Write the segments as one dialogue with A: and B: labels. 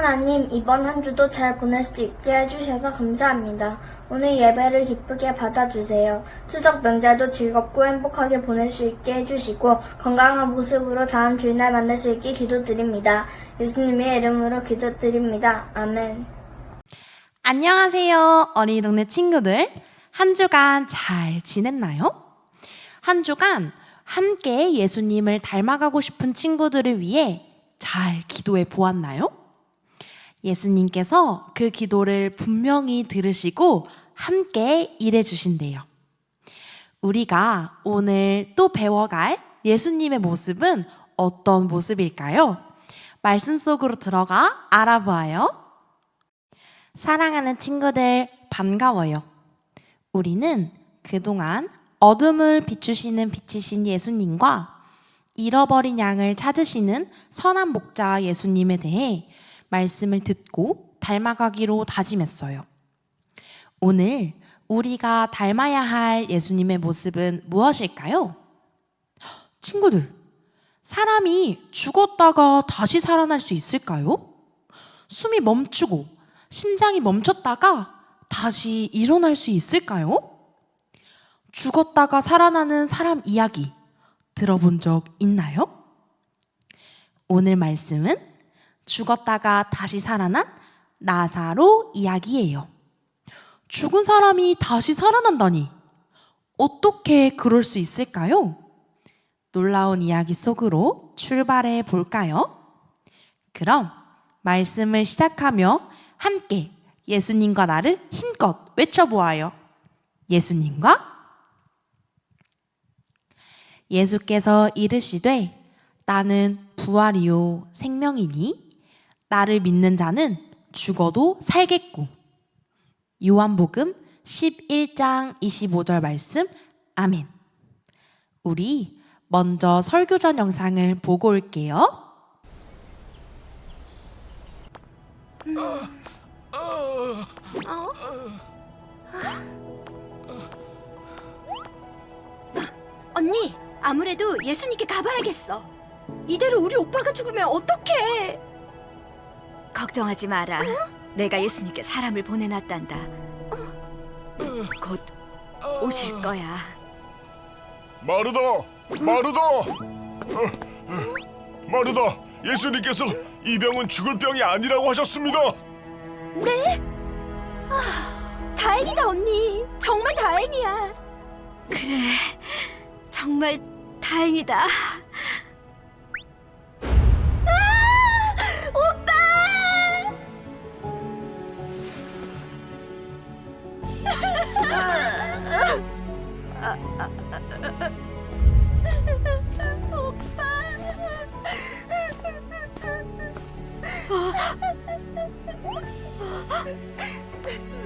A: 하나님, 이번 한 주도 잘 보낼 수 있게 해주셔서 감사합니다. 오늘 예배를 기쁘게 받아주세요. 추석 명절도 즐겁고 행복하게 보낼 수 있게 해주시고 건강한 모습으로 다음 주일날 만날 수 있게 기도드립니다. 예수님의 이름으로 기도드립니다. 아멘.
B: 안녕하세요, 어린이 동네 친구들. 한 주간 잘 지냈나요? 한 주간 함께 예수님을 닮아가고 싶은 친구들을 위해 잘 기도해 보았나요? 예수님께서 그 기도를 분명히 들으시고 함께 일해 주신대요. 우리가 오늘 또 배워갈 예수님의 모습은 어떤 모습일까요? 말씀 속으로 들어가 알아보아요. 사랑하는 친구들, 반가워요. 우리는 그동안 어둠을 비추시는 빛이신 예수님과 잃어버린 양을 찾으시는 선한 목자 예수님에 대해 말씀을 듣고 닮아가기로 다짐했어요. 오늘 우리가 닮아야 할 예수님의 모습은 무엇일까요? 친구들, 사람이 죽었다가 다시 살아날 수 있을까요? 숨이 멈추고 심장이 멈췄다가 다시 일어날 수 있을까요? 죽었다가 살아나는 사람 이야기 들어본 적 있나요? 오늘 말씀은 죽었다가 다시 살아난 나사로 이야기예요. 죽은 사람이 다시 살아난다니 어떻게 그럴 수 있을까요? 놀라운 이야기 속으로 출발해 볼까요? 그럼 말씀을 시작하며 함께 예수님과 나를 힘껏 외쳐보아요. 예수께서 이르시되 나는 부활이요 생명이니 나를 믿는 자는 죽어도 살겠고. 요한복음 11장 25절 말씀. 아멘. 우리 먼저 설교전 영상을 보고 올게요.
C: 언니, 아무래도 예수님께 가봐야겠어. 이대로 우리 오빠가 죽으면 어떡해?
D: 걱정하지 마라. 내가 예수님께 사람을 보내놨단다. 곧 오실 거야.
E: 마르다! 마르다! 예수님께서 이 병은 죽을 병이 아니라고 하셨습니다.
C: 다행이다, 언니. 정말 다행이야.
D: 그래, 정말 다행이다.
C: 오빠!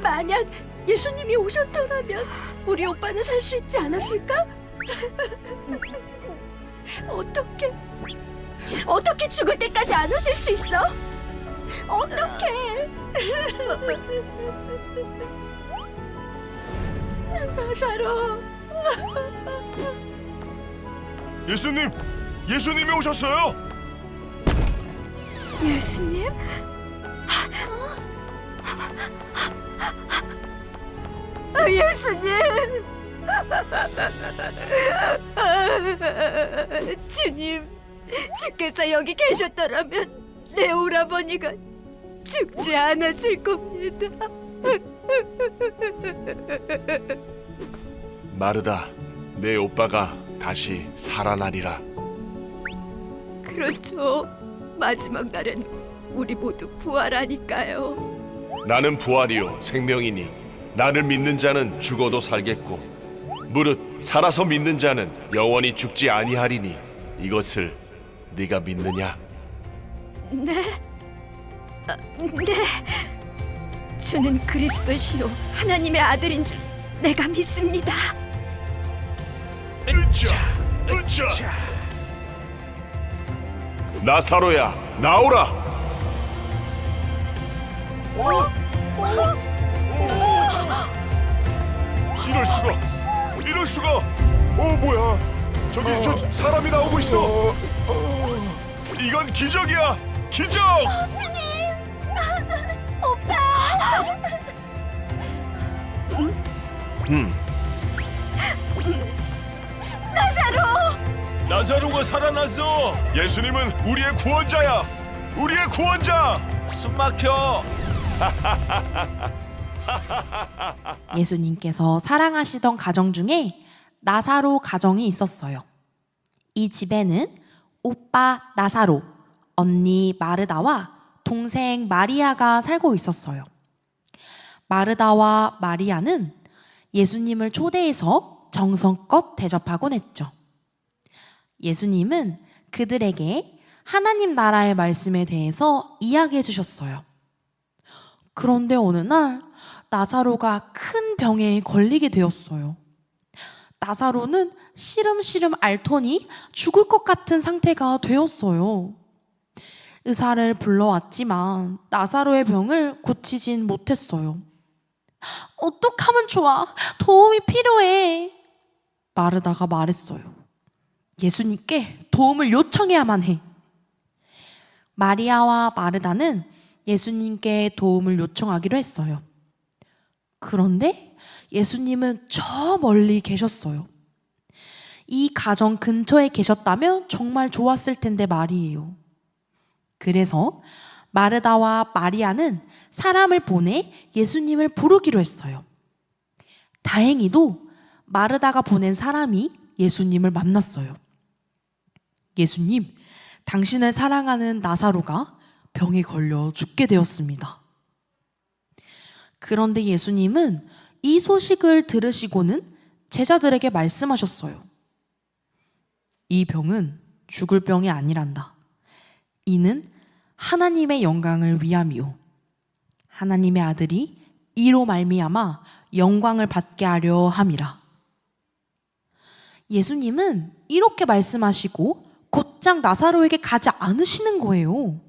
C: 만약 예수님이 오셨더라면 우리 오빠는 살 수 있지 않았을까? 어떻게 죽을 때까지 안 오실 수 있어? 어떻게? 나사로.
E: 예수님이 오셨어요.
D: 예수님? 예수님! 주님, 주께서 여기 계셨더라면 내 오라버니가 죽지 않았을 겁니다.
E: 마르다, 내 오빠가 다시 살아나리라.
D: 그렇죠. 마지막 날엔 우리 모두 부활하니까요.
E: 나는 부활이요 생명이니 나를 믿는 자는 죽어도 살겠고 무릇 살아서 믿는 자는 영원히 죽지 아니하리니 이것을 네가 믿느냐?
D: 네. 네. 주는 그리스도시요 하나님의 아들인 줄 내가 믿습니다.
E: 으쌰! 나사로야, 나오라! 이럴 수가! 뭐야? 저기 저 사람이 나오고 있어. 이건 기적이야! 기적!
C: 주님!
E: 나사로가 살아났어. 예수님은 우리의 구원자야. 우리의 구원자. 숨막혀.
B: 예수님께서 사랑하시던 가정 중에 나사로 가정이 있었어요. 이 집에는 오빠 나사로, 언니 마르다와 동생 마리아가 살고 있었어요. 마르다와 마리아는 예수님을 초대해서 정성껏 대접하곤 했죠. 예수님은 그들에게 하나님 나라의 말씀에 대해서 이야기해 주셨어요. 그런데 어느 날 나사로가 큰 병에 걸리게 되었어요. 나사로는 시름시름 앓더니 죽을 것 같은 상태가 되었어요. 의사를 불러왔지만 나사로의 병을 고치진 못했어요. 어떡하면 좋아? 도움이 필요해. 마르다가 말했어요. 예수님께 도움을 요청해야만 해. 마리아와 마르다는 예수님께 도움을 요청하기로 했어요. 그런데 예수님은 저 멀리 계셨어요. 이 가정 근처에 계셨다면 정말 좋았을 텐데 말이에요. 그래서 마르다와 마리아는 사람을 보내 예수님을 부르기로 했어요. 다행히도 마르다가 보낸 사람이 예수님을 만났어요. 예수님, 당신을 사랑하는 나사로가 병에 걸려 죽게 되었습니다. 그런데 예수님은 이 소식을 들으시고는 제자들에게 말씀하셨어요. 이 병은 죽을 병이 아니란다. 이는 하나님의 영광을 위함이요. 하나님의 아들이 이로 말미암아 영광을 받게 하려 함이라. 예수님은 이렇게 말씀하시고 곧장 나사로에게 가지 않으시는 거예요.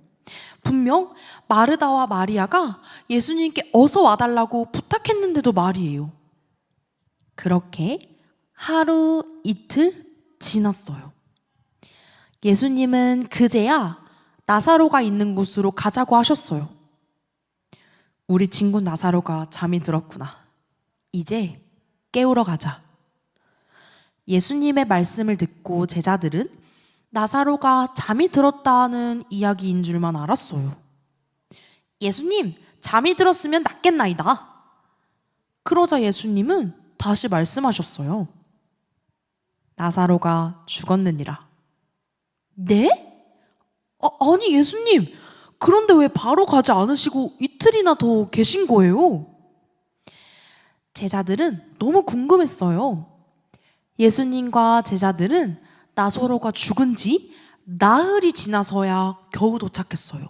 B: 분명 마르다와 마리아가 예수님께 어서 와달라고 부탁했는데도 말이에요. 그렇게 하루 이틀 지났어요. 예수님은 그제야 나사로가 있는 곳으로 가자고 하셨어요. 우리 친구 나사로가 잠이 들었구나. 이제 깨우러 가자. 예수님의 말씀을 듣고 제자들은 나사로가 잠이 들었다는 이야기인 줄만 알았어요. 예수님, 잠이 들었으면 낫겠나이다. 그러자 예수님은 다시 말씀하셨어요. 나사로가 죽었느니라. 네? 아니 예수님, 그런데 왜 바로 가지 않으시고 이틀이나 더 계신 거예요? 제자들은 너무 궁금했어요. 예수님과 제자들은 나사로가 죽은 지 나흘이 지나서야 겨우 도착했어요.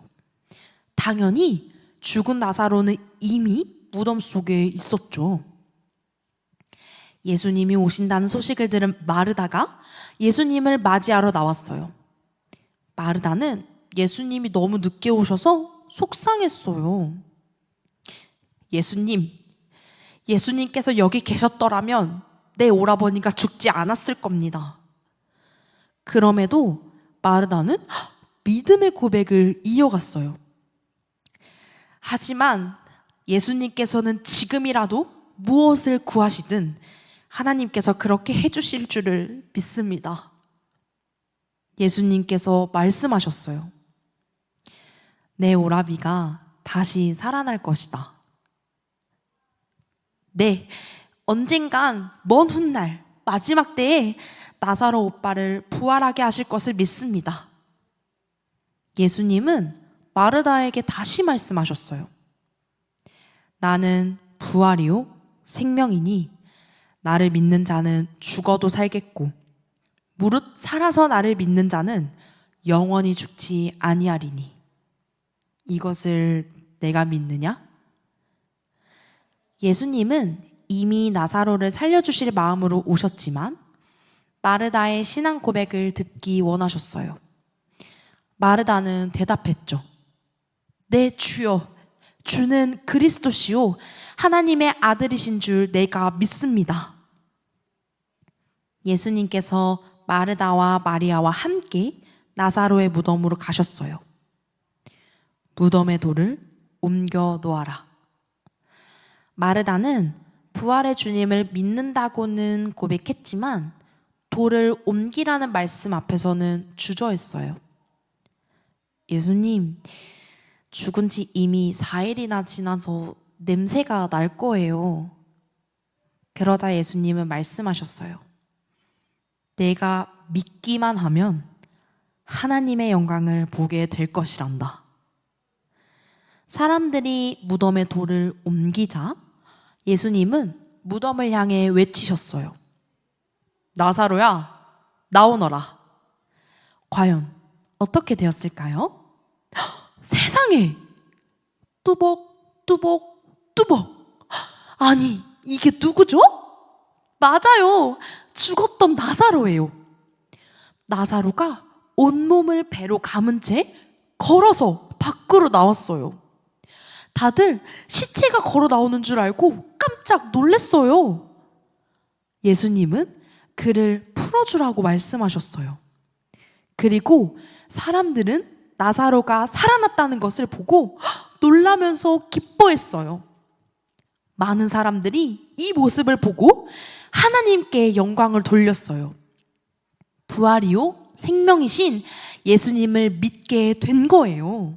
B: 당연히 죽은 나사로는 이미 무덤 속에 있었죠. 예수님이 오신다는 소식을 들은 마르다가 예수님을 맞이하러 나왔어요. 마르다는 예수님이 너무 늦게 오셔서 속상했어요. 예수님께서 여기 계셨더라면 내 오라버니가 죽지 않았을 겁니다. 그럼에도 마르다는 믿음의 고백을 이어갔어요. 하지만 예수님께서는 지금이라도 무엇을 구하시든 하나님께서 그렇게 해주실 줄을 믿습니다. 예수님께서 말씀하셨어요. 내 오라비가 다시 살아날 것이다. 네, 언젠간 먼 훗날 마지막 때에 나사로 오빠를 부활하게 하실 것을 믿습니다. 예수님은 마르다에게 다시 말씀하셨어요. 나는 부활이요 생명이니 나를 믿는 자는 죽어도 살겠고 무릇 살아서 나를 믿는 자는 영원히 죽지 아니하리니 이것을 내가 믿느냐? 예수님은 이미 나사로를 살려주실 마음으로 오셨지만 마르다의 신앙 고백을 듣기 원하셨어요. 마르다는 대답했죠. 네, 주여, 주는 그리스도시요 하나님의 아들이신 줄 내가 믿습니다. 예수님께서 마르다와 마리아와 함께 나사로의 무덤으로 가셨어요. 무덤의 돌을 옮겨 놓아라. 마르다는 부활의 주님을 믿는다고는 고백했지만 돌을 옮기라는 말씀 앞에서는 주저했어요. 예수님, 죽은 지 이미 4일이나 지나서 냄새가 날 거예요. 그러자 예수님은 말씀하셨어요. 내가 믿기만 하면 하나님의 영광을 보게 될 것이란다. 사람들이 무덤에 돌을 옮기자 예수님은 무덤을 향해 외치셨어요. 나사로야, 나오너라. 과연 어떻게 되었을까요? 세상에! 뚜벅뚜벅뚜벅. 아니, 이게 누구죠? 맞아요. 죽었던 나사로예요. 나사로가 온몸을 배로 감은 채 걸어서 밖으로 나왔어요. 다들 시체가 걸어 나오는 줄 알고 깜짝 놀랐어요. 예수님은 그를 풀어주라고 말씀하셨어요. 그리고 사람들은 나사로가 살아났다는 것을 보고 놀라면서 기뻐했어요. 많은 사람들이 이 모습을 보고 하나님께 영광을 돌렸어요. 부활이요, 생명이신 예수님을 믿게 된 거예요.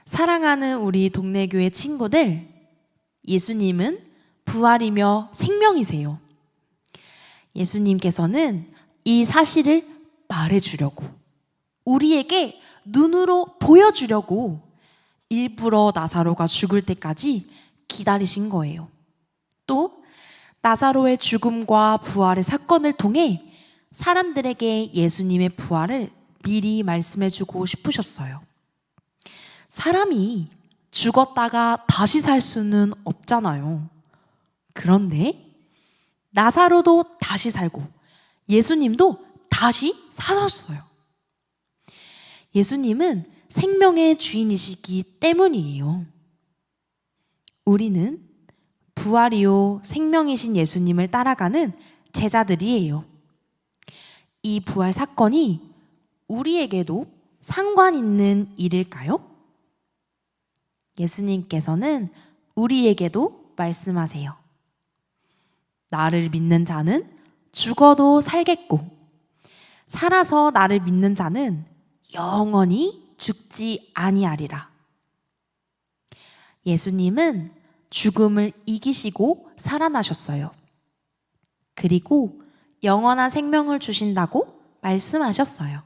B: 사랑하는 우리 동네 교회 친구들, 예수님은 부활이며 생명이세요. 예수님께서는 이 사실을 말해주려고, 우리에게 눈으로 보여주려고 일부러 나사로가 죽을 때까지 기다리신 거예요. 또 나사로의 죽음과 부활의 사건을 통해 사람들에게 예수님의 부활을 미리 말씀해주고 싶으셨어요. 사람이 죽었다가 다시 살 수는 없잖아요. 그런데 나사로도 다시 살고 예수님도 다시 사셨어요. 예수님은 생명의 주인이시기 때문이에요. 우리는 부활이요 생명이신 예수님을 따라가는 제자들이에요. 이 부활 사건이 우리에게도 상관 있는 일일까요? 예수님께서는 우리에게도 말씀하세요. 나를 믿는 자는 죽어도 살겠고 살아서 나를 믿는 자는 영원히 죽지 아니하리라. 예수님은 죽음을 이기시고 살아나셨어요. 그리고 영원한 생명을 주신다고 말씀하셨어요.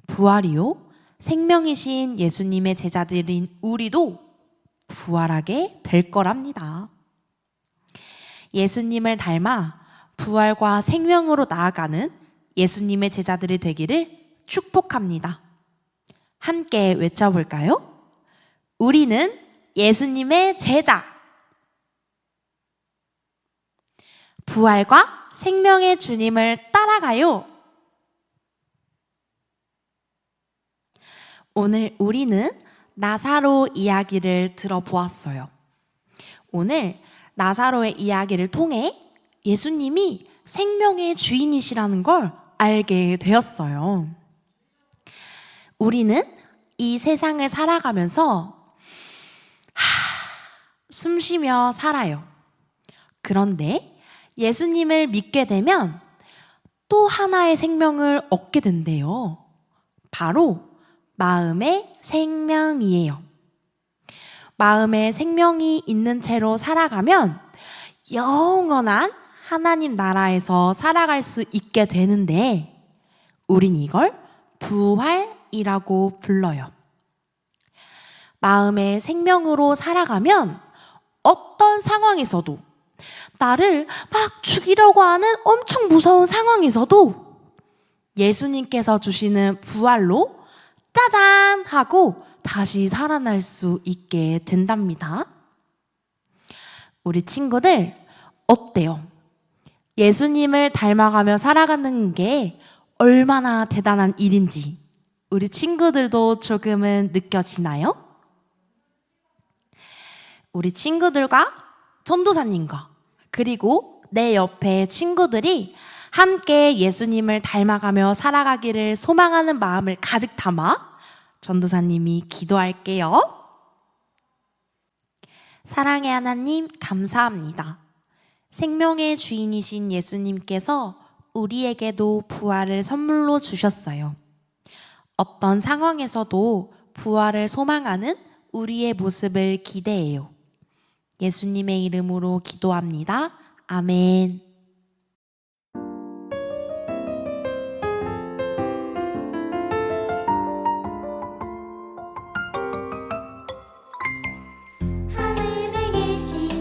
B: 부활이요, 생명이신 예수님의 제자들인 우리도 부활하게 될 거랍니다. 예수님을 닮아 부활과 생명으로 나아가는 예수님의 제자들이 되기를 축복합니다. 함께 외쳐볼까요? 우리는 예수님의 제자. 부활과 생명의 주님을 따라가요. 오늘 우리는 나사로 이야기를 들어보았어요. 오늘 나사로의 이야기를 통해 예수님이 생명의 주인이시라는 걸 알게 되었어요. 우리는 이 세상을 살아가면서 숨 쉬며 살아요. 그런데 예수님을 믿게 되면 또 하나의 생명을 얻게 된대요. 바로 마음의 생명이에요. 마음에 생명이 있는 채로 살아가면 영원한 하나님 나라에서 살아갈 수 있게 되는데 우린 이걸 부활이라고 불러요. 마음의 생명으로 살아가면 어떤 상황에서도 나를 막 죽이려고 하는 엄청 무서운 상황에서도 예수님께서 주시는 부활로 짜잔 하고 다시 살아날 수 있게 된답니다. 우리 친구들 어때요? 예수님을 닮아가며 살아가는 게 얼마나 대단한 일인지 우리 친구들도 조금은 느껴지나요? 우리 친구들과 전도사님과 그리고 내 옆에 친구들이 함께 예수님을 닮아가며 살아가기를 소망하는 마음을 가득 담아 전도사님이 기도할게요. 사랑의 하나님, 감사합니다. 생명의 주인이신 예수님께서 우리에게도 부활을 선물로 주셨어요. 어떤 상황에서도 부활을 소망하는 우리의 모습을 기대해요. 예수님의 이름으로 기도합니다. 아멘.
F: 하늘에 계신